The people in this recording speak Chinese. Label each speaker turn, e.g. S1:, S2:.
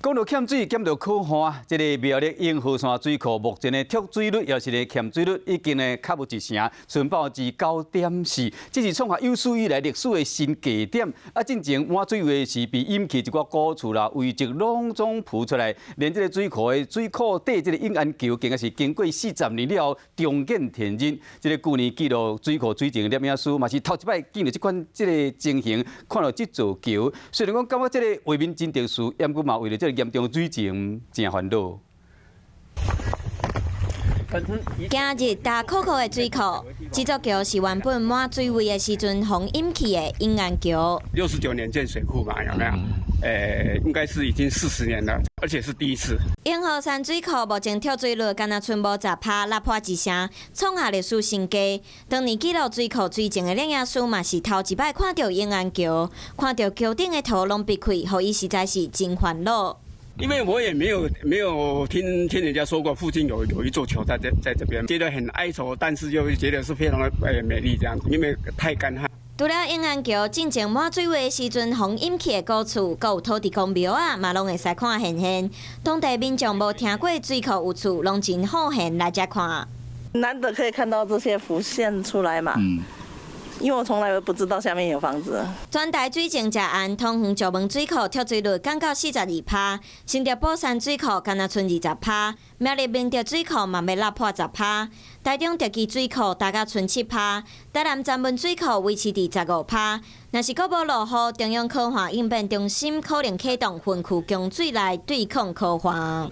S1: 讲到欠水，减到可旱，这个苗栗永和山水库目前的脱水率，也是个欠水率，已经呢卡不一成，纯保至9.4，这是创下有史以来历史的新低点。进前满水位时被淹起一寡古厝啦，遗迹拢总浮出来，连这个水库的水库底这个永安桥，更加是经过40年了后重见天日。这个去年记录水库水情摄影师，嘛是头一摆见到这款这个情形，看到这座桥，虽然讲感觉这个画面真特殊，也不过嘛为了这个严重水情真烦恼。
S2: 今日大可可的水库，这座桥是原本满水位的时阵洪淹起的永安桥。
S3: 69年建水库嘛，有没有？应该是已经40年了，而且是第一次。
S2: 永和山水库目前跳水率敢若剩无10%，落破一成，创下历史新低。当年记录水库水情的摄影师嘛是头一摆看到永安桥，看到桥顶的土拢闭开，互伊实在是真烦恼。
S3: 因为我也没有听人家说过附近有一座桥在这边，觉得很哀愁，但是又觉得是非常的美丽这样子，因为太干旱。
S2: 除了永安桥进前满水位的时阵，洪淹起的古厝，还有土地公庙啊，嘛拢会使看现。当地民众无听过水库有厝，拢真好闲来遮看。
S4: 难得可以看到这些浮现出来嘛。因为我从来都不知道下面有房子。
S2: 全台水情正暗，通远石门水库脱水率降到42%，新竹宝山水库敢若剩20%，苗栗明德水库嘛要落破10%，台中德基水库大概剩7%，台南詹文水库维持伫15%。若是阁无落雨，中央科学应变中心可能启动分区供水来对抗科学。